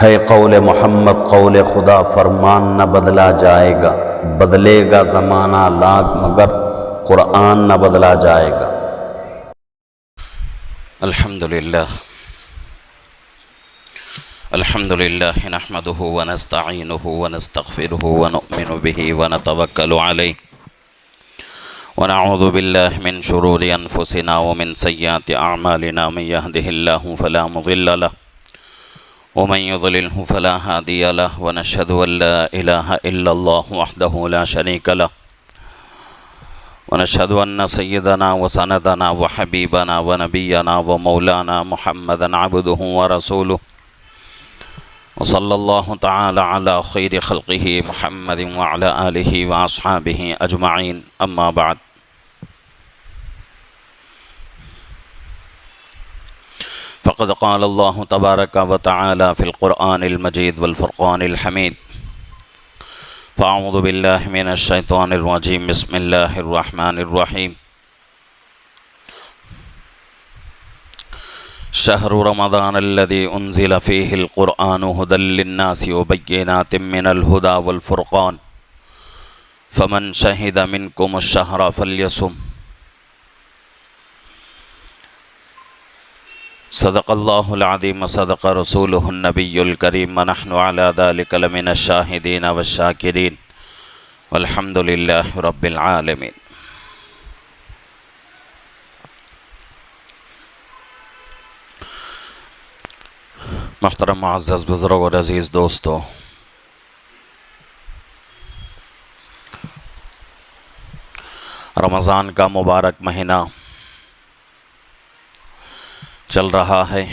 ہے قول محمد قول خدا فرمان نہ بدلا جائے گا، بدلے گا زمانہ لاکھ مگر قرآن نہ بدلا جائے گا۔ الحمدللہ نحمدہ ونستعینہ ونستغفرہ ونؤمن بہ ونتوکل علیہ ونعوذ باللہ من شرور انفسنا ومن سیئات اعمالنا، من یہدہ اللہ فلا مضل لہ ومن يضلله فلا هادي له، ونشهد أن لا إله إلا الله وحده لا شريك له، ونشهد أن سيدنا وسندنا وحبيبنا ونبينا ومولانا محمدا عبده ورسوله، وصلى الله تعالى على خير خلقه محمد وعلى آله وأصحابه أجمعين، أما بعد۔ فقد قال الله تبارك وتعالى في القرآن المجيد والفرقان الحميد، فأعوذ بالله من الشيطان الرجيم، بسم الله الرحمن الرحيم۔ شهر رمضان الذي أنزل فيه القرآن هدى للناس وبينات من الهدى والفرقان، فمن شهد منكم الشهر فليصم۔ صدق اللہ العظیم صدق رسولہ النبی الکریم، ونحن على ذلك لمن الشاہدین والشاکرین، والحمد للہ رب العالمین۔ محترم معزز بزرگ اور عزیز دوستو، رمضان کا مبارک مہینہ چل رہا ہے،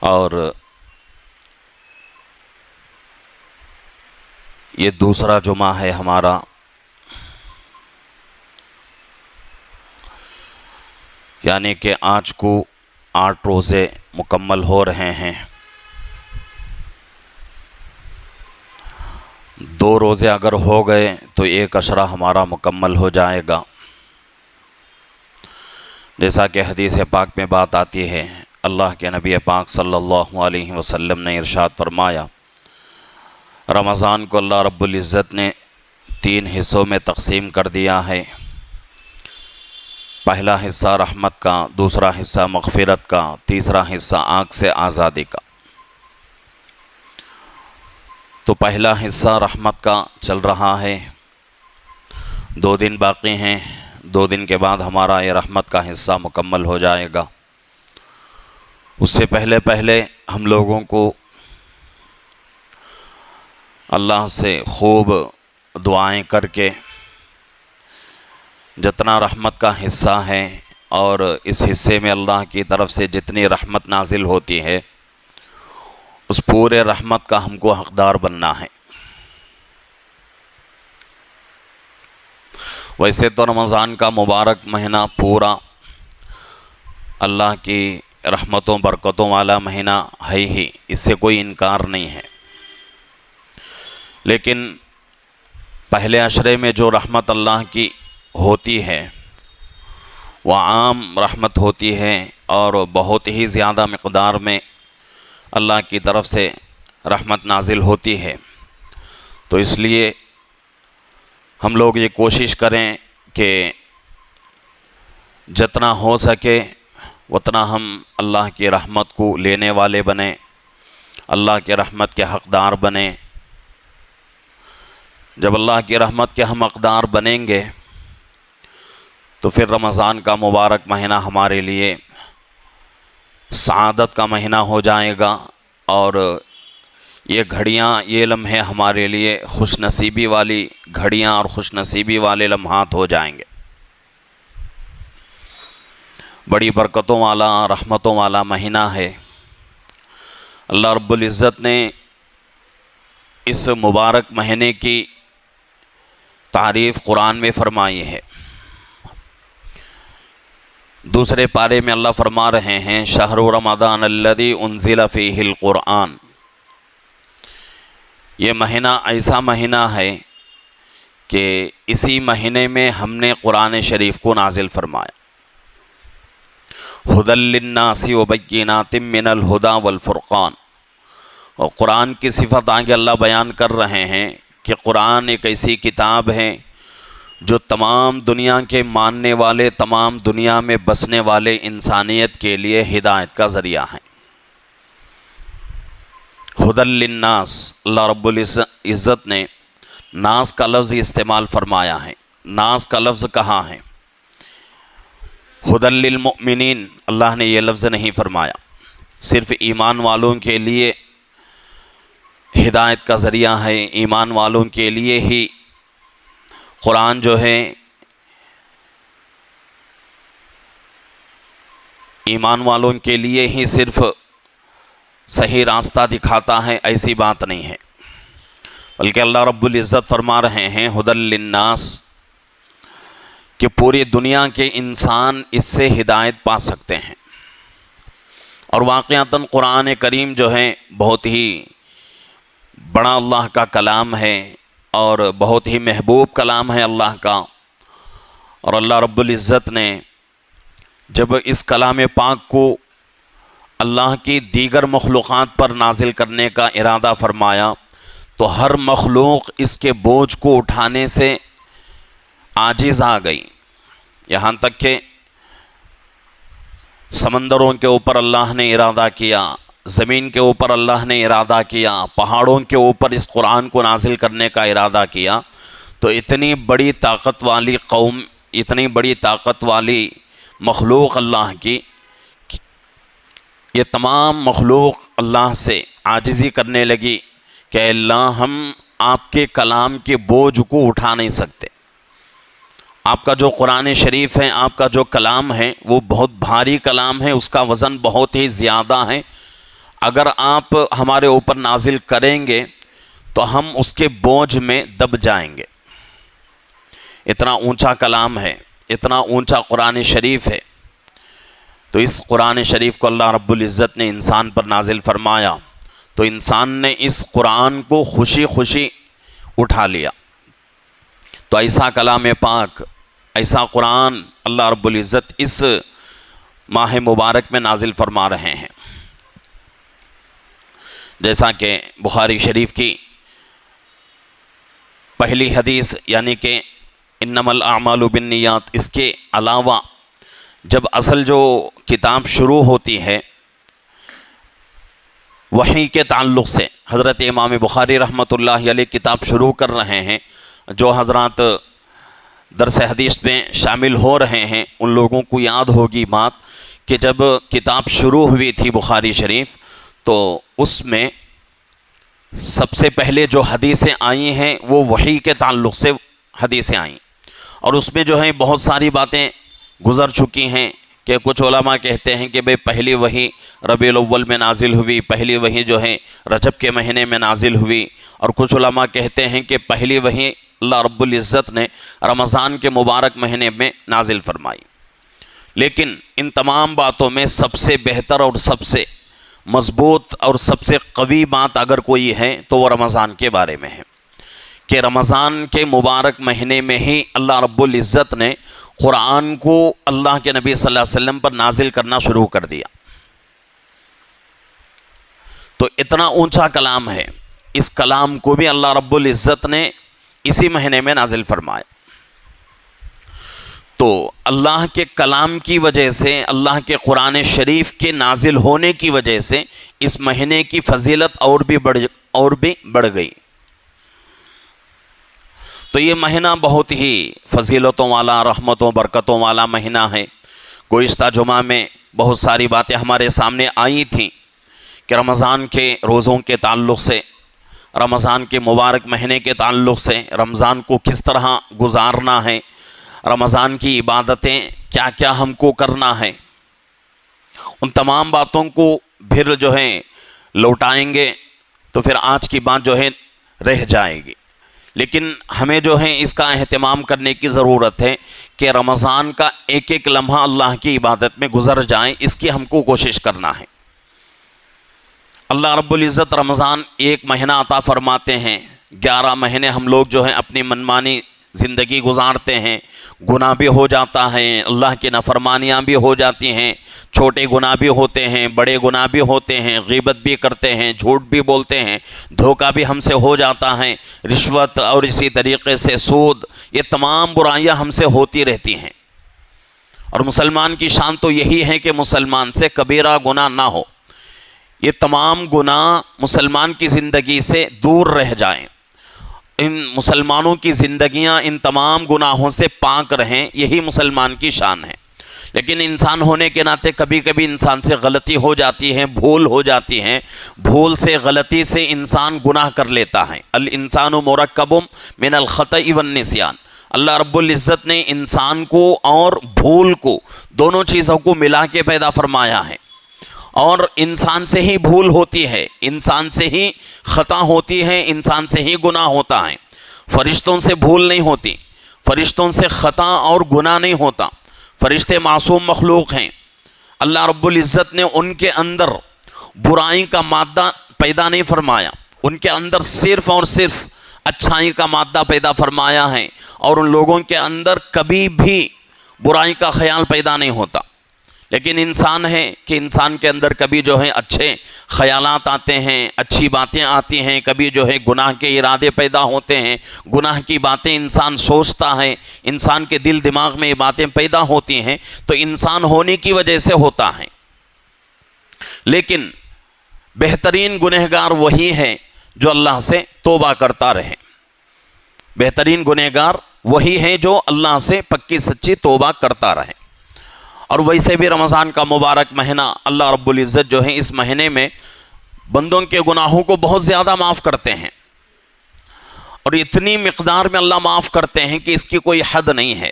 اور یہ دوسرا جمعہ ہے ہمارا، یعنی کہ آج کو 8 روزے مکمل ہو رہے ہیں۔ 2 روزے اگر ہو گئے تو 1 عشرہ ہمارا مکمل ہو جائے گا، جیسا کہ حدیث پاک میں بات آتی ہے۔ اللہ کے نبی پاک صلی اللہ علیہ وسلم نے ارشاد فرمایا، رمضان کو اللہ رب العزت نے 3 حصوں میں تقسیم کر دیا ہے۔ پہلا حصہ رحمت کا، دوسرا حصہ مغفرت کا، تیسرا حصہ آنکھ سے آزادی کا۔ تو پہلا حصہ رحمت کا چل رہا ہے، 2 دن باقی ہیں، 2 دن کے بعد ہمارا یہ رحمت کا حصہ مکمل ہو جائے گا۔ اس سے پہلے ہم لوگوں کو اللہ سے خوب دعائیں کر کے جتنا رحمت کا حصہ ہے اور اس حصے میں اللہ کی طرف سے جتنی رحمت نازل ہوتی ہے، اس پورے رحمت کا ہم کو حقدار بننا ہے۔ ویسے تو رمضان کا مبارک مہینہ پورا اللہ کی رحمتوں برکتوں والا مہینہ ہے ہی، اس سے کوئی انکار نہیں ہے، لیکن پہلے عشرے میں جو رحمت اللہ کی ہوتی ہے وہ عام رحمت ہوتی ہے، اور بہت ہی زیادہ مقدار میں اللہ کی طرف سے رحمت نازل ہوتی ہے۔ تو اس لیے ہم لوگ یہ کوشش کریں کہ جتنا ہو سکے اتنا ہم اللہ کی رحمت کو لینے والے بنیں، اللہ کی رحمت کے حقدار بنیں۔ جب اللہ کی رحمت کے ہم حقدار بنیں گے تو پھر رمضان کا مبارک مہینہ ہمارے لیے سعادت کا مہینہ ہو جائے گا، اور یہ گھڑیاں، یہ لمحے ہمارے لیے خوش نصیبی والی گھڑیاں اور خوش نصیبی والے لمحات ہو جائیں گے۔ بڑی برکتوں والا، رحمتوں والا مہینہ ہے۔ اللہ رب العزت نے اس مبارک مہینے کی تعریف قرآن میں فرمائی ہے۔ دوسرے پارے میں اللہ فرما رہے ہیں، شہر رمضان الذی انزل فیہ القرآن۔ یہ مہینہ ایسا مہینہ ہے کہ اسی مہینے میں ہم نے قرآن شریف کو نازل فرمایا، ھدی للناس وبینات من الھدی والفرقان۔ اور قرآن کی صفت آگے اللہ بیان کر رہے ہیں کہ قرآن ایک ایسی کتاب ہے جو تمام دنیا کے ماننے والے، تمام دنیا میں بسنے والے انسانیت کے لیے ہدایت کا ذریعہ ہے۔ ھدی للناس، اللہ رب العزت نے ناس کا لفظ استعمال فرمایا ہے۔ ناس کا لفظ کہاں ہے؟ ھدی للمؤمنین، اللہ نے یہ لفظ نہیں فرمایا۔ صرف ایمان والوں کے لیے ہدایت کا ذریعہ ہے، ایمان والوں کے لیے ہی قرآن جو ہے ایمان والوں کے لیے ہی صرف صحیح راستہ دکھاتا ہے، ایسی بات نہیں ہے، بلکہ اللہ رب العزت فرما رہے ہیں ھدی للناس کہ پوری دنیا کے انسان اس سے ہدایت پا سکتے ہیں۔ اور واقعتاً قرآن کریم جو ہے بہت ہی بڑا اللہ کا کلام ہے اور بہت ہی محبوب کلام ہے اللہ کا، اور اللہ رب العزت نے جب اس کلام پاک کو اللہ کی دیگر مخلوقات پر نازل کرنے کا ارادہ فرمایا تو ہر مخلوق اس کے بوجھ کو اٹھانے سے عاجز آ گئی، یہاں تک کہ سمندروں کے اوپر اللہ نے ارادہ کیا، زمین کے اوپر اللہ نے ارادہ کیا، پہاڑوں کے اوپر اس قرآن کو نازل کرنے کا ارادہ کیا، تو اتنی بڑی طاقت والی قوم، اتنی بڑی طاقت والی مخلوق اللہ کی، یہ تمام مخلوق اللہ سے عاجزی کرنے لگی کہ اے اللہ ہم آپ کے کلام کے بوجھ کو اٹھا نہیں سکتے، آپ کا جو قرآن شریف ہے، آپ کا جو کلام ہے وہ بہت بھاری کلام ہے، اس کا وزن بہت ہی زیادہ ہے، اگر آپ ہمارے اوپر نازل کریں گے تو ہم اس کے بوجھ میں دب جائیں گے۔ اتنا اونچا کلام ہے، اتنا اونچا قرآن شریف ہے، تو اس قرآن شریف کو اللہ رب العزت نے انسان پر نازل فرمایا تو انسان نے اس قرآن کو خوشی خوشی اٹھا لیا۔ تو ایسا کلام پاک، ایسا قرآن اللہ رب العزت اس ماہ مبارک میں نازل فرما رہے ہیں، جیسا کہ بخاری شریف کی پہلی حدیث یعنی کہ انما الاعمال بالنیات، اس کے علاوہ جب اصل جو کتاب شروع ہوتی ہے وحی کے تعلق سے، حضرت امام بخاری رحمۃ اللہ علیہ کتاب شروع کر رہے ہیں، جو حضرات درس حدیث میں شامل ہو رہے ہیں ان لوگوں کو یاد ہوگی بات کہ جب کتاب شروع ہوئی تھی بخاری شریف تو اس میں سب سے پہلے جو حدیثیں آئی ہیں وہ وحی کے تعلق سے حدیثیں آئیں، اور اس میں جو ہے بہت ساری باتیں گزر چکی ہیں کہ کچھ علماء کہتے ہیں کہ بھئی پہلی وحی ربیع الاول میں نازل ہوئی، پہلی وحی جو ہے رجب کے مہینے میں نازل ہوئی، اور کچھ علماء کہتے ہیں کہ پہلی وحی اللہ رب العزت نے رمضان کے مبارک مہینے میں نازل فرمائی۔ لیکن ان تمام باتوں میں سب سے بہتر اور سب سے مضبوط اور سب سے قوی بات اگر کوئی ہے تو وہ رمضان کے بارے میں ہے کہ رمضان کے مبارک مہینے میں ہی اللہ رب العزت نے قرآن کو اللہ کے نبی صلی اللہ علیہ وسلم پر نازل کرنا شروع کر دیا۔ تو اتنا اونچا کلام ہے، اس کلام کو بھی اللہ رب العزت نے اسی مہینے میں نازل فرمایا۔ تو اللہ کے کلام کی وجہ سے، اللہ کے قرآن شریف کے نازل ہونے کی وجہ سے اس مہینے کی فضیلت اور بھی بڑھ گئی۔ تو یہ مہینہ بہت ہی فضیلتوں والا، رحمتوں برکتوں والا مہینہ ہے۔ گزشتہ جمعہ میں بہت ساری باتیں ہمارے سامنے آئی تھیں کہ رمضان کے روزوں کے تعلق سے، رمضان کے مبارک مہینے کے تعلق سے، رمضان کو کس طرح گزارنا ہے، رمضان کی عبادتیں کیا کیا ہم کو کرنا ہے، ان تمام باتوں کو پھر جو ہے لوٹائیں گے تو پھر آج کی بات جو ہے رہ جائے گی۔ لیکن ہمیں جو ہے اس کا اہتمام کرنے کی ضرورت ہے کہ رمضان کا ایک ایک لمحہ اللہ کی عبادت میں گزر جائیں، اس کی ہم کو کوشش کرنا ہے۔ اللہ رب العزت رمضان ایک مہینہ عطا فرماتے ہیں، 11 مہینے ہم لوگ جو ہے اپنی منمانی زندگی گزارتے ہیں، گناہ بھی ہو جاتا ہے، اللہ کی نافرمانیاں بھی ہو جاتی ہیں، چھوٹے گناہ بھی ہوتے ہیں، بڑے گناہ بھی ہوتے ہیں، غیبت بھی کرتے ہیں، جھوٹ بھی بولتے ہیں، دھوکہ بھی ہم سے ہو جاتا ہے، رشوت اور اسی طریقے سے سود، یہ تمام برائیاں ہم سے ہوتی رہتی ہیں۔ اور مسلمان کی شان تو یہی ہے کہ مسلمان سے کبیرہ گناہ نہ ہو، یہ تمام گناہ مسلمان کی زندگی سے دور رہ جائیں، ان مسلمانوں کی زندگیاں ان تمام گناہوں سے پاک رہیں، یہی مسلمان کی شان ہے۔ لیکن انسان ہونے کے ناطے کبھی کبھی انسان سے غلطی ہو جاتی ہے، بھول ہو جاتی ہے، بھول سے غلطی سے انسان گناہ کر لیتا ہے۔ الانسان مرکب من الخطأ والنسیان، اللہ رب العزت نے انسان کو اور بھول کو دونوں چیزوں کو ملا کے پیدا فرمایا ہے، اور انسان سے ہی بھول ہوتی ہے، انسان سے ہی خطا ہوتی ہے، انسان سے ہی گناہ ہوتا ہے۔ فرشتوں سے بھول نہیں ہوتی، فرشتوں سے خطا اور گناہ نہیں ہوتا، فرشتے معصوم مخلوق ہیں، اللہ رب العزت نے ان کے اندر برائی کا مادہ پیدا نہیں فرمایا، ان کے اندر صرف اور صرف اچھائی کا مادہ پیدا فرمایا ہے، اور ان لوگوں کے اندر کبھی بھی برائی کا خیال پیدا نہیں ہوتا۔ لیکن انسان ہے کہ انسان کے اندر کبھی جو ہے اچھے خیالات آتے ہیں، اچھی باتیں آتی ہیں، کبھی جو ہے گناہ کے ارادے پیدا ہوتے ہیں، گناہ کی باتیں انسان سوچتا ہے، انسان کے دل دماغ میں یہ باتیں پیدا ہوتی ہیں، تو انسان ہونے کی وجہ سے ہوتا ہے۔ لیکن بہترین گنہگار وہی ہے جو اللہ سے توبہ کرتا رہے، بہترین گنہگار وہی ہے جو اللہ سے پکی سچی توبہ کرتا رہے۔ اور ویسے بھی رمضان کا مبارک مہینہ، اللہ رب العزت جو ہے اس مہینے میں بندوں کے گناہوں کو بہت زیادہ معاف کرتے ہیں، اور اتنی مقدار میں اللہ معاف کرتے ہیں کہ اس کی کوئی حد نہیں ہے۔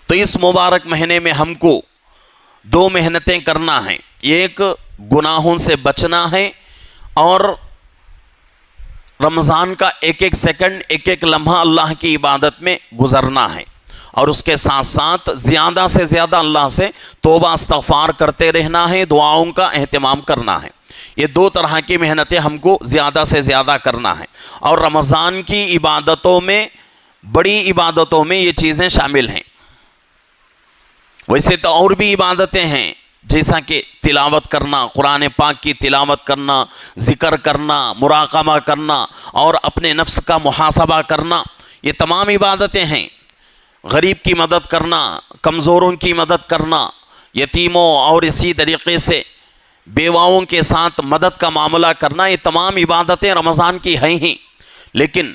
تو اس مبارک مہینے میں ہم کو دو محنتیں کرنا ہیں، ایک گناہوں سے بچنا ہے، اور رمضان کا ایک ایک سیکنڈ، ایک ایک لمحہ اللہ کی عبادت میں گزرنا ہے، اور اس کے ساتھ ساتھ زیادہ سے زیادہ اللہ سے توبہ استغفار کرتے رہنا ہے، دعاؤں کا اہتمام کرنا ہے۔ یہ دو طرح کی محنتیں ہم کو زیادہ سے زیادہ کرنا ہے، اور رمضان کی عبادتوں میں، بڑی عبادتوں میں یہ چیزیں شامل ہیں۔ ویسے تو اور بھی عبادتیں ہیں، جیسا کہ تلاوت کرنا، قرآن پاک کی تلاوت کرنا، ذکر کرنا، مراقبہ کرنا، اور اپنے نفس کا محاسبہ کرنا، یہ تمام عبادتیں ہیں۔ غریب کی مدد کرنا، کمزوروں کی مدد کرنا، یتیموں اور اسی طریقے سے بیواؤں کے ساتھ مدد کا معاملہ کرنا، یہ تمام عبادتیں رمضان کی ہیں ہی۔ لیکن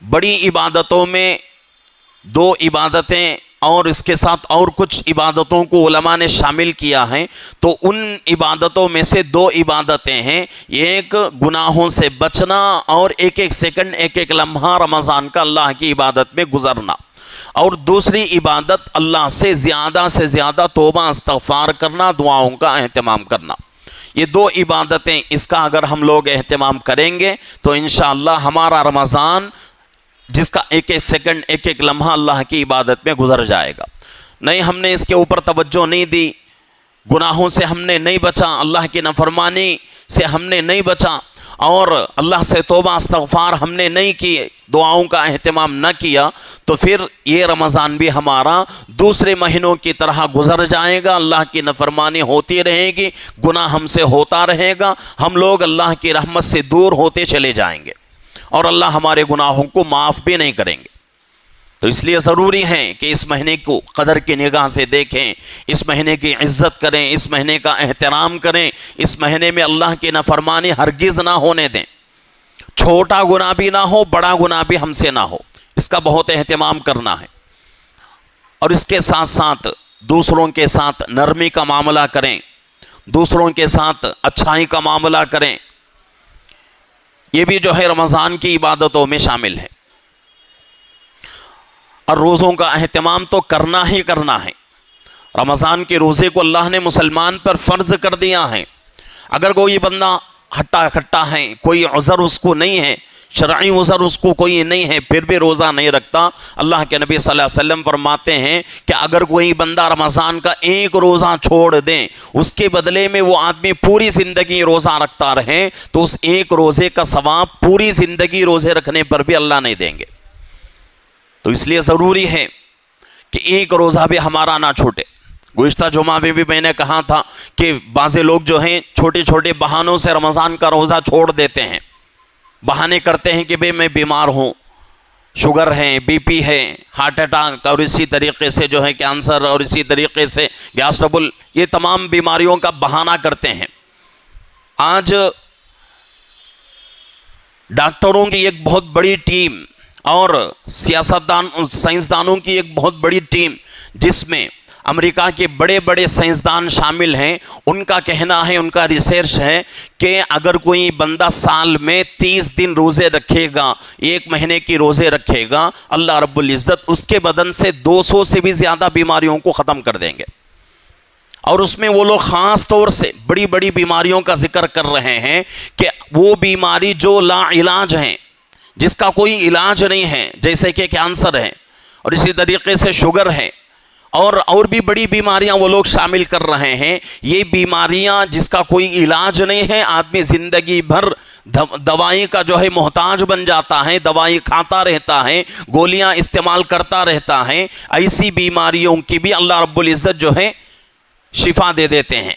بڑی عبادتوں میں دو عبادتیں اور اس کے ساتھ اور کچھ عبادتوں کو علماء نے شامل کیا ہے، تو ان عبادتوں میں سے دو عبادتیں ہیں، ایک گناہوں سے بچنا، اور ایک ایک سیکنڈ، ایک ایک لمحہ رمضان کا اللہ کی عبادت میں گزرنا، اور دوسری عبادت اللہ سے زیادہ توبہ استغفار کرنا، دعاؤں کا اہتمام کرنا۔ یہ دو عبادتیں، اس کا اگر ہم لوگ اہتمام کریں گے تو انشاءاللہ ہمارا رمضان، جس کا ایک ایک سیکنڈ، ایک ایک لمحہ اللہ کی عبادت میں گزر جائے گا۔ نہیں، ہم نے اس کے اوپر توجہ نہیں دی، گناہوں سے ہم نے نہیں بچا، اللہ کی نافرمانی سے ہم نے نہیں بچا، اور اللہ سے توبہ استغفار ہم نے نہیں کی، دعاؤں کا اہتمام نہ کیا، تو پھر یہ رمضان بھی ہمارا دوسرے مہینوں کی طرح گزر جائے گا، اللہ کی نافرمانی ہوتی رہے گی، گناہ ہم سے ہوتا رہے گا، ہم لوگ اللہ کی رحمت سے دور ہوتے چلے جائیں گے، اور اللہ ہمارے گناہوں کو معاف بھی نہیں کریں گے۔ تو اس لیے ضروری ہے کہ اس مہینے کو قدر کی نگاہ سے دیکھیں، اس مہینے کی عزت کریں، اس مہینے کا احترام کریں، اس مہینے میں اللہ کی نافرمانی ہرگز نہ ہونے دیں، چھوٹا گناہ بھی نہ ہو، بڑا گناہ بھی ہم سے نہ ہو، اس کا بہت اہتمام کرنا ہے۔ اور اس کے ساتھ ساتھ دوسروں کے ساتھ نرمی کا معاملہ کریں، دوسروں کے ساتھ اچھائی کا معاملہ کریں، یہ بھی جو ہے رمضان کی عبادتوں میں شامل ہے۔ اور روزوں کا اہتمام تو کرنا ہی کرنا ہے، رمضان کے روزے کو اللہ نے مسلمان پر فرض کر دیا ہے۔ اگر کوئی بندہ ہٹا کھٹا ہے، کوئی عذر اس کو نہیں ہے، شرعی عذر اس کو کوئی نہیں ہے پھر بھی روزہ نہیں رکھتا، اللہ کے نبی صلی اللہ علیہ وسلم فرماتے ہیں کہ اگر کوئی بندہ رمضان کا ایک روزہ چھوڑ دے، اس کے بدلے میں وہ آدمی پوری زندگی روزہ رکھتا رہے، تو اس ایک روزے کا ثواب پوری زندگی روزے رکھنے پر بھی اللہ نہیں دیں گے۔ تو اس لیے ضروری ہے کہ ایک روزہ بھی ہمارا نہ چھوٹے۔ گزشتہ جمعہ میں بھی میں نے کہا تھا کہ بعض لوگ جو ہیں چھوٹے چھوٹے بہانوں سے رمضان کا روزہ چھوڑ دیتے ہیں، بہانے کرتے ہیں کہ بھئی میں بیمار ہوں، شوگر ہے، بی پی ہے، ہارٹ اٹیک، اور اسی طریقے سے جو ہے کینسر، اور اسی طریقے سے گیس ٹربل، یہ تمام بیماریوں کا بہانہ کرتے ہیں۔ آج ڈاکٹروں کی ایک بہت بڑی ٹیم اور سیاستدان سائنسدانوں کی ایک بہت بڑی ٹیم، جس میں امریکہ کے بڑے بڑے سائنسدان شامل ہیں، ان کا کہنا ہے، ان کا ریسرچ ہے کہ اگر کوئی بندہ سال میں 30 دن روزے رکھے گا، ایک مہینے کی روزے رکھے گا، اللہ رب العزت اس کے بدن سے 200 سے بھی زیادہ بیماریوں کو ختم کر دیں گے۔ اور اس میں وہ لوگ خاص طور سے بڑی بڑی بیماریوں کا ذکر کر رہے ہیں کہ وہ بیماری جو لا علاج ہیں، جس کا کوئی علاج نہیں ہے، جیسے کہ کینسر ہے، اور اسی طریقے سے شوگر ہے، اور بھی بڑی بیماریاں وہ لوگ شامل کر رہے ہیں۔ یہ بیماریاں جس کا کوئی علاج نہیں ہے، آدمی زندگی بھر دوائی کا جو ہے محتاج بن جاتا ہے، دوائی کھاتا رہتا ہے، گولیاں استعمال کرتا رہتا ہے، ایسی بیماریوں کی بھی اللہ رب العزت جو ہے شفا دے دیتے ہیں۔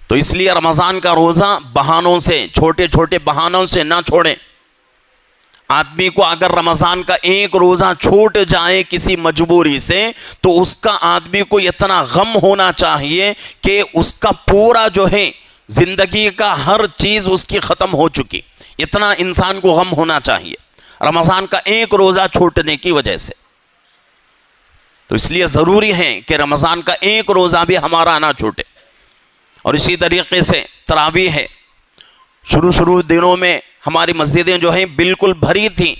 تو اس لیے رمضان کا روزہ بہانوں سے، چھوٹے چھوٹے بہانوں سے نہ چھوڑیں۔ آدمی کو اگر رمضان کا ایک روزہ چھوٹ جائے کسی مجبوری سے، تو اس کا آدمی کو اتنا غم ہونا چاہیے کہ اس کا پورا جو ہے زندگی کا ہر چیز اس کی ختم ہو چکی، اتنا انسان کو غم ہونا چاہیے رمضان کا ایک روزہ چھوٹنے کی وجہ سے۔ تو اس لیے ضروری ہے کہ رمضان کا ایک روزہ بھی ہمارا نہ چھوٹے۔ اور اسی طریقے سے تراویح ہے، شروع دنوں میں ہماری مسجدیں جو ہیں بالکل بھری تھیں،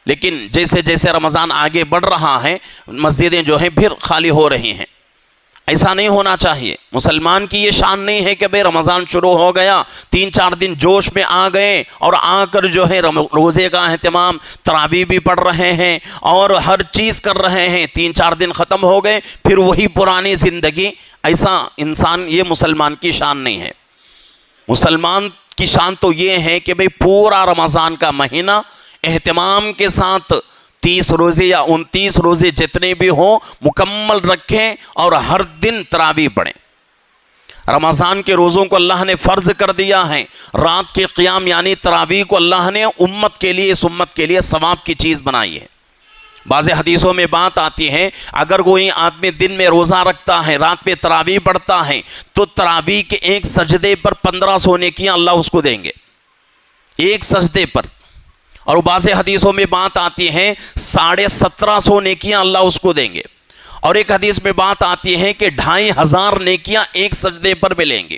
لیکن جیسے جیسے رمضان آگے بڑھ رہا ہے، مسجدیں جو ہیں پھر خالی ہو رہی ہیں۔ ایسا نہیں ہونا چاہیے۔ مسلمان کی یہ شان نہیں ہے کہ بھئی رمضان شروع ہو گیا، 3-4 دن جوش میں آ گئے اور آ کر جو ہے روزے کا اہتمام، تراویح بھی پڑھ رہے ہیں اور ہر چیز کر رہے ہیں، 3-4 دن ختم ہو گئے پھر وہی پرانی زندگی۔ ایسا انسان، یہ مسلمان کی شان نہیں ہے۔ مسلمان کی شان تو یہ ہے کہ بھئی پورا رمضان کا مہینہ اہتمام کے ساتھ 30 روزے یا 29 روزے جتنے بھی ہوں مکمل رکھیں اور ہر دن تراویح پڑھیں۔ رمضان کے روزوں کو اللہ نے فرض کر دیا ہے، رات کے قیام یعنی تراویح کو اللہ نے امت کے لیے، اس امت کے لیے ثواب کی چیز بنائی ہے۔ بعض حدیثوں میں بات آتی ہے، اگر کوئی آدمی دن میں روزہ رکھتا ہے، رات میں تراویح پڑھتا ہے، تو تراویح کے ایک سجدے پر 1500 نیکیاں اللہ اس کو دیں گے، ایک سجدے پر۔ اور بعض حدیثوں میں بات آتی ہے 1750 نیکیاں اللہ اس کو دیں گے، اور ایک حدیث میں بات آتی ہے کہ 2500 نیکیاں ایک سجدے پر ملیں گی۔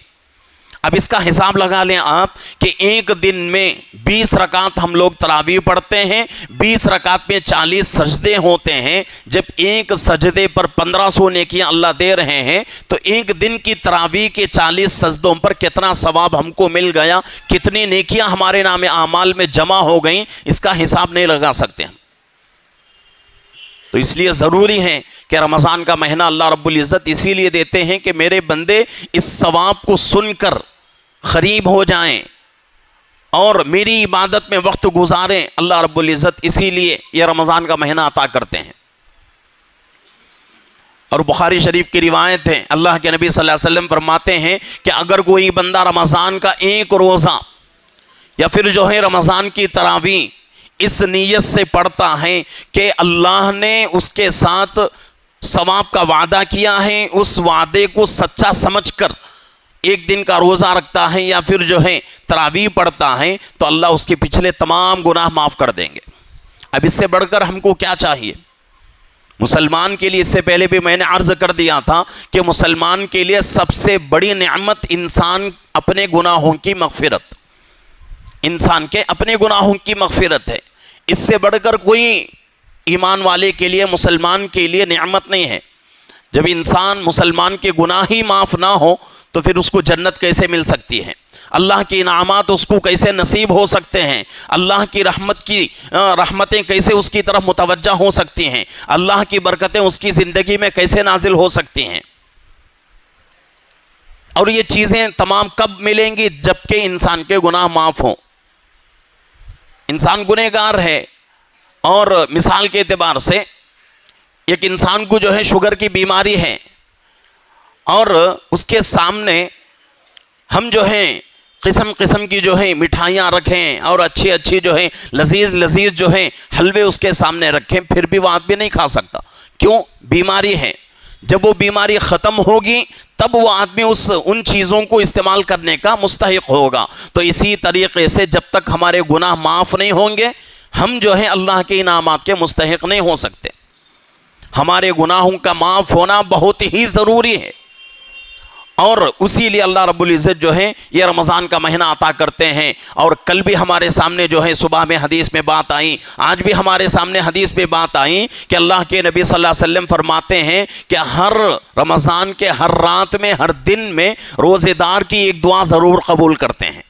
اب اس کا حساب لگا لیں آپ کہ ایک دن میں 20 رکعت ہم لوگ تراویح پڑھتے ہیں، 20 رکعت میں 40 سجدے ہوتے ہیں۔ جب ایک سجدے پر 1500 نیکیاں اللہ دے رہے ہیں، تو ایک دن کی تراویح کے 40 سجدوں پر کتنا ثواب ہم کو مل گیا، کتنی نیکیاں ہمارے نام اعمال میں جمع ہو گئیں، اس کا حساب نہیں لگا سکتے ہم۔ تو اس لیے ضروری ہے کہ رمضان کا مہینہ اللہ رب العزت اسی لیے دیتے ہیں کہ میرے بندے اس ثواب کو سن کر قریب ہو جائیں اور میری عبادت میں وقت گزاریں۔ اللہ رب العزت اسی لیے یہ رمضان کا مہینہ عطا کرتے ہیں۔ اور بخاری شریف کی روایت ہے، اللہ کے نبی صلی اللہ علیہ وسلم فرماتے ہیں کہ اگر کوئی بندہ رمضان کا ایک روزہ یا پھر جو ہے رمضان کی تراویح اس نیت سے پڑھتا ہے کہ اللہ نے اس کے ساتھ ثواب کا وعدہ کیا ہے، اس وعدے کو سچا سمجھ کر ایک دن کا روزہ رکھتا ہے یا پھر جو ہے تراویح پڑھتا ہے، تو اللہ اس کے پچھلے تمام گناہ معاف کر دیں گے۔ اب اس سے بڑھ کر ہم کو کیا چاہیے؟ مسلمان کے لیے، اس سے پہلے بھی میں نے عرض کر دیا تھا کہ مسلمان کے لیے سب سے بڑی نعمت انسان اپنے گناہوں کی مغفرت، انسان کے اپنے گناہوں کی مغفرت ہے۔ اس سے بڑھ کر کوئی ایمان والے کے لیے، مسلمان کے لیے نعمت نہیں ہے۔ جب انسان مسلمان کے گناہ ہی معاف نہ ہو تو پھر اس کو جنت کیسے مل سکتی ہے؟ اللہ کی انعامات اس کو کیسے نصیب ہو سکتے ہیں؟ اللہ کی رحمتیں کیسے اس کی طرف متوجہ ہو سکتی ہیں؟ اللہ کی برکتیں اس کی زندگی میں کیسے نازل ہو سکتی ہیں؟ اور یہ چیزیں تمام کب ملیں گی؟ جبکہ انسان کے گناہ معاف ہوں۔ انسان گنہگار ہے، اور مثال کے اعتبار سے ایک انسان کو جو ہے شوگر کی بیماری ہے، اور اس کے سامنے ہم جو ہے قسم قسم کی جو ہے مٹھائیاں رکھیں اور اچھی اچھی جو ہے لذیذ جو ہے حلوے اس کے سامنے رکھیں، پھر بھی وہ آدمی نہیں کھا سکتا۔ کیوں؟ بیماری ہے۔ جب وہ بیماری ختم ہوگی تب وہ آدمی ان چیزوں کو استعمال کرنے کا مستحق ہوگا۔ تو اسی طریقے سے جب تک ہمارے گناہ معاف نہیں ہوں گے ہم جو ہے اللہ کے انعامات کے مستحق نہیں ہو سکتے۔ ہمارے گناہوں کا معاف ہونا بہت ہی ضروری ہے، اور اسی لیے اللہ رب العزت جو ہے یہ رمضان کا مہینہ عطا کرتے ہیں۔ اور کل بھی ہمارے سامنے جو ہے صبح میں حدیث میں بات آئی، آج بھی ہمارے سامنے حدیث میں بات آئی کہ اللہ کے نبی صلی اللہ علیہ وسلم فرماتے ہیں کہ ہر رمضان کے ہر رات میں، ہر دن میں روزے دار کی ایک دعا ضرور قبول کرتے ہیں۔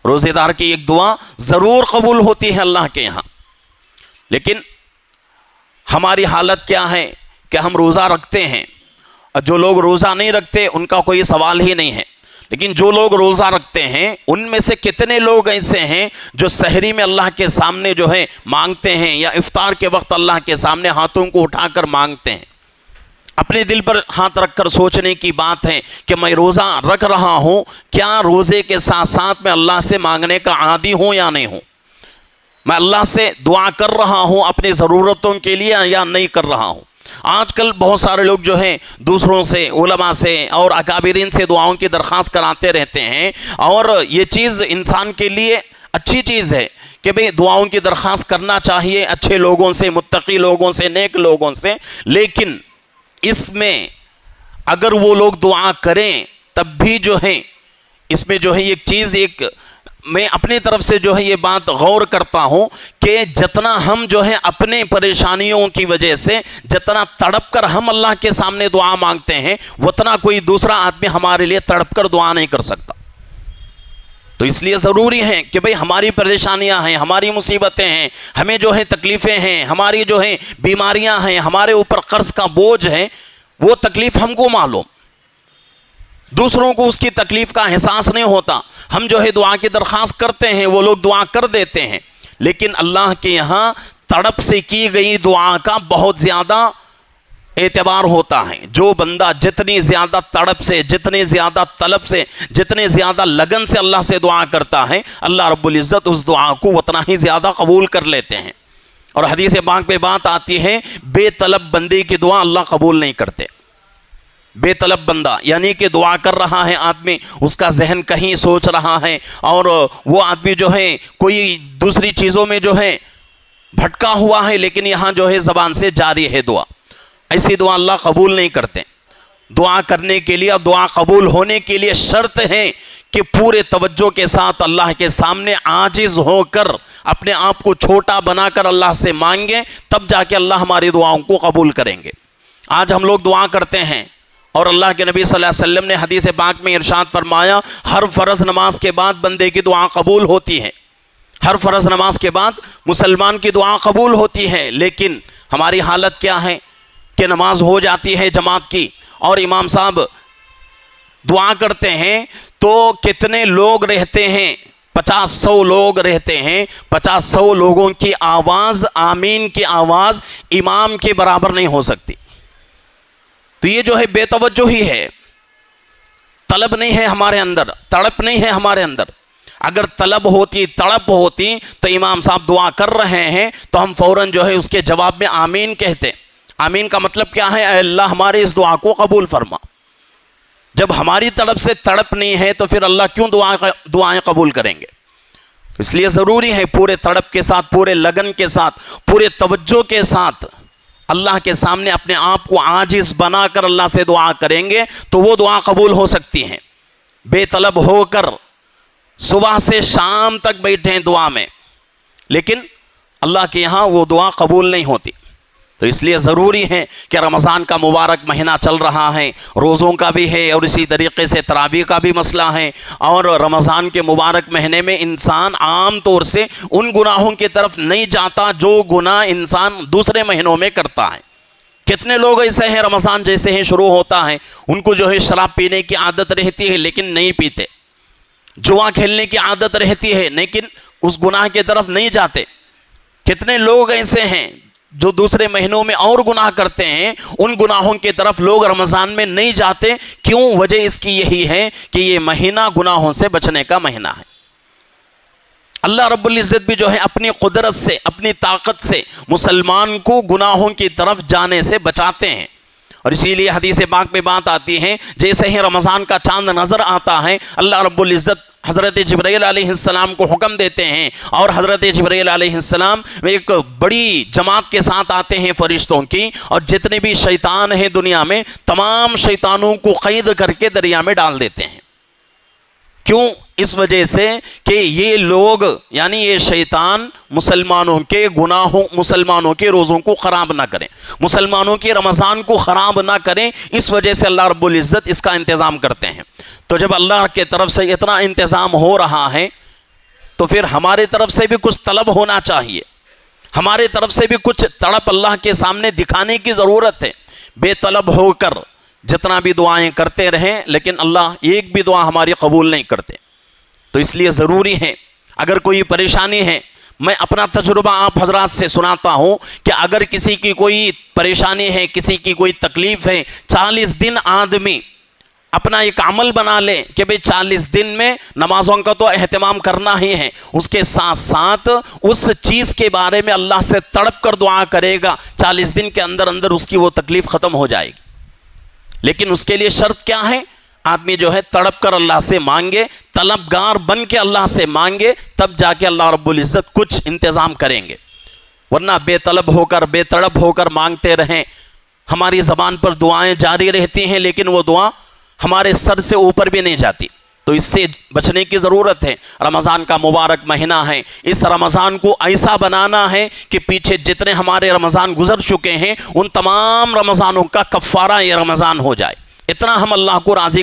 روزے دار کی ایک دعا ضرور قبول ہوتی ہے اللہ کے یہاں۔ لیکن ہماری حالت کیا ہے کہ ہم روزہ رکھتے ہیں، اور جو لوگ روزہ نہیں رکھتے ان کا کوئی سوال ہی نہیں ہے، لیکن جو لوگ روزہ رکھتے ہیں ان میں سے کتنے لوگ ایسے ہیں جو سحری میں اللہ کے سامنے جو ہے مانگتے ہیں، یا افطار کے وقت اللہ کے سامنے ہاتھوں کو اٹھا کر مانگتے ہیں؟ اپنے دل پر ہاتھ رکھ کر سوچنے کی بات ہے کہ میں روزہ رکھ رہا ہوں، کیا روزے کے ساتھ ساتھ میں اللہ سے مانگنے کا عادی ہوں یا نہیں ہوں؟ میں اللہ سے دعا کر رہا ہوں اپنی ضرورتوں کے لیے یا نہیں کر رہا ہوں؟ آج کل بہت سارے لوگ جو ہیں دوسروں سے، علماء سے اور اکابرین سے دعاؤں کی درخواست کراتے رہتے ہیں، اور یہ چیز انسان کے لیے اچھی چیز ہے کہ بھئی دعاؤں کی درخواست کرنا چاہیے اچھے لوگوں سے، متقی لوگوں سے، نیک لوگوں سے، لیکن اس میں اگر وہ لوگ دعا کریں تب بھی جو ہے اس میں جو ہے ایک چیز، میں اپنی طرف سے جو ہے یہ بات غور کرتا ہوں کہ جتنا ہم جو ہے اپنے پریشانیوں کی وجہ سے جتنا تڑپ کر ہم اللہ کے سامنے دعا مانگتے ہیں، اتنا کوئی دوسرا آدمی ہمارے لیے تڑپ کر دعا نہیں کر سکتا۔ تو اس لیے ضروری ہے کہ بھئی ہماری پریشانیاں ہیں، ہماری مصیبتیں ہیں، ہمیں جو ہے تکلیفیں ہیں، ہماری جو ہے بیماریاں ہیں، ہمارے اوپر قرض کا بوجھ ہے، وہ تکلیف ہم کو معلوم، دوسروں کو اس کی تکلیف کا احساس نہیں ہوتا۔ ہم جو ہے دعا کی درخواست کرتے ہیں، وہ لوگ دعا کر دیتے ہیں، لیکن اللہ کے یہاں تڑپ سے کی گئی دعا کا بہت زیادہ اعتبار ہوتا ہے۔ جو بندہ جتنی زیادہ تڑپ سے، جتنی زیادہ طلب سے، جتنے زیادہ لگن سے اللہ سے دعا کرتا ہے، اللہ رب العزت اس دعا کو اتنا ہی زیادہ قبول کر لیتے ہیں۔ اور حدیث پاک پہ بات آتی ہے بے طلب بندے کی دعا اللہ قبول نہیں کرتے۔ بے طلب بندہ یعنی کہ دعا کر رہا ہے آدمی، اس کا ذہن کہیں سوچ رہا ہے، اور وہ آدمی جو ہے کوئی دوسری چیزوں میں جو ہے بھٹکا ہوا ہے، لیکن یہاں جو ہے زبان سے جاری ہے دعا، ایسی دعا اللہ قبول نہیں کرتے۔ دعا کرنے کے لیے، دعا قبول ہونے کے لیے شرط ہے کہ پورے توجہ کے ساتھ اللہ کے سامنے عاجز ہو کر، اپنے آپ کو چھوٹا بنا کر اللہ سے مانگیں، تب جا کے اللہ ہماری دعاؤں کو قبول کریں گے۔ آج ہم لوگ دعا کرتے ہیں، اور اللہ کے نبی صلی اللہ علیہ وسلم نے حدیث پاک میں ارشاد فرمایا ہر فرض نماز کے بعد بندے کی دعا قبول ہوتی ہے، ہر فرض نماز کے بعد مسلمان کی دعا قبول ہوتی ہے۔ لیکن ہماری حالت کیا ہے کہ نماز ہو جاتی ہے جماعت کی، اور امام صاحب دعا کرتے ہیں تو کتنے لوگ رہتے ہیں؟ 50-100 لوگ رہتے ہیں۔ 50-100 لوگوں کی آواز، آمین کی آواز امام کے برابر نہیں ہو سکتی۔ تو یہ جو ہے بے توجہی ہے، طلب نہیں ہے ہمارے اندر، تڑپ نہیں ہے ہمارے اندر۔ اگر طلب ہوتی، تڑپ ہوتی تو امام صاحب دعا کر رہے ہیں تو ہم فوراً جو ہے اس کے جواب میں آمین کہتے۔ آمین کا مطلب کیا ہے؟ اے اللہ ہماری اس دعا کو قبول فرما۔ جب ہماری طرف سے تڑپ نہیں ہے تو پھر اللہ کیوں دعائیں قبول کریں گے؟ تو اس لیے ضروری ہے پورے تڑپ کے ساتھ، پورے لگن کے ساتھ، پورے توجہ کے ساتھ اللہ کے سامنے اپنے آپ کو عاجز بنا کر اللہ سے دعا کریں گے تو وہ دعا قبول ہو سکتی ہیں۔ بے طلب ہو کر صبح سے شام تک بیٹھے ہیں دعا میں، لیکن اللہ کے یہاں وہ دعا قبول نہیں ہوتی۔ تو اس لیے ضروری ہے کہ رمضان کا مبارک مہینہ چل رہا ہے، روزوں کا بھی ہے اور اسی طریقے سے تراویح کا بھی مسئلہ ہے، اور رمضان کے مبارک مہینے میں انسان عام طور سے ان گناہوں کی طرف نہیں جاتا جو گناہ انسان دوسرے مہینوں میں کرتا ہے۔ کتنے لوگ ایسے ہیں رمضان جیسے ہی شروع ہوتا ہے ان کو جو ہے شراب پینے کی عادت رہتی ہے لیکن نہیں پیتے، جوا کھیلنے کی عادت رہتی ہے لیکن اس گناہ کی طرف نہیں جاتے۔ کتنے لوگ ایسے ہیں جو دوسرے مہینوں میں اور گناہ کرتے ہیں، ان گناہوں کی طرف لوگ رمضان میں نہیں جاتے۔ کیوں؟ وجہ اس کی یہی ہے کہ یہ مہینہ گناہوں سے بچنے کا مہینہ ہے۔ اللہ رب العزت بھی جو ہے اپنی قدرت سے، اپنی طاقت سے مسلمان کو گناہوں کی طرف جانے سے بچاتے ہیں، اور اسی لیے حدیث پاک میں بات آتی ہے جیسے ہی رمضان کا چاند نظر آتا ہے اللہ رب العزت حضرت جبرائیل علیہ السلام کو حکم دیتے ہیں، اور حضرت جبرائیل علیہ السلام ایک بڑی جماعت کے ساتھ آتے ہیں فرشتوں کی، اور جتنے بھی شیطان ہیں دنیا میں تمام شیطانوں کو قید کر کے دریا میں ڈال دیتے ہیں۔ کیوں؟ اس وجہ سے کہ یہ لوگ یعنی یہ شیطان مسلمانوں کے گناہوں، مسلمانوں کے روزوں کو خراب نہ کریں، مسلمانوں کے رمضان کو خراب نہ کریں، اس وجہ سے اللہ رب العزت اس کا انتظام کرتے ہیں۔ تو جب اللہ کی طرف سے اتنا انتظام ہو رہا ہے تو پھر ہمارے طرف سے بھی کچھ طلب ہونا چاہیے، ہمارے طرف سے بھی کچھ تڑپ اللہ کے سامنے دکھانے کی ضرورت ہے۔ بے طلب ہو کر جتنا بھی دعائیں کرتے رہیں لیکن اللہ ایک بھی دعا ہماری قبول نہیں کرتے۔ تو اس لیے ضروری ہے اگر کوئی پریشانی ہے، میں اپنا تجربہ آپ حضرات سے سناتا ہوں کہ اگر کسی کی کوئی پریشانی ہے، کسی کی کوئی تکلیف ہے، 40 دن آدمی اپنا ایک عمل بنا لے کہ بھئی 40 دن میں نمازوں کا تو اہتمام کرنا ہی ہے، اس کے ساتھ ساتھ اس چیز کے بارے میں اللہ سے تڑپ کر دعا کرے گا، 40 دن کے اندر اندر اس کی وہ تکلیف ختم ہو جائے گی۔ لیکن اس کے لیے شرط کیا ہے؟ آدمی جو ہے تڑپ کر اللہ سے مانگے، طلبگار بن کے اللہ سے مانگے، تب جا کے اللہ رب العزت کچھ انتظام کریں گے، ورنہ بے طلب ہو کر، بے تڑپ ہو کر مانگتے رہیں، ہماری زبان پر دعائیں جاری رہتی ہیں لیکن وہ دعا ہمارے سر سے اوپر بھی نہیں جاتی۔ تو اس سے بچنے کی ضرورت ہے۔ رمضان کا مبارک مہینہ ہے، اس رمضان کو ایسا بنانا ہے کہ پیچھے جتنے ہمارے رمضان گزر چکے ہیں ان تمام رمضانوں کا کفارہ یہ رمضان ہو جائے، اتنا ہم اللہ کو راضی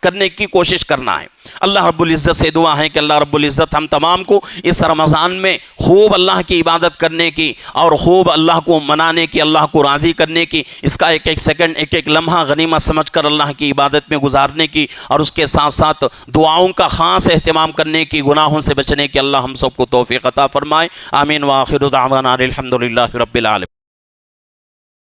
کرنے کی کوشش کرنا ہے۔ اللہ رب العزت سے دعا ہے کہ اللہ رب العزت ہم تمام کو اس رمضان میں خوب اللہ کی عبادت کرنے کی اور خوب اللہ کو منانے کی، اللہ کو راضی کرنے کی، اس کا ایک ایک سیکنڈ، ایک ایک لمحہ غنیمت سمجھ کر اللہ کی عبادت میں گزارنے کی، اور اس کے ساتھ ساتھ دعاؤں کا خاص اہتمام کرنے کی، گناہوں سے بچنے کی اللہ ہم سب کو توفیق عطا فرمائے۔ آمین۔ وآخر دعوانا الحمدللہ رب العالمین۔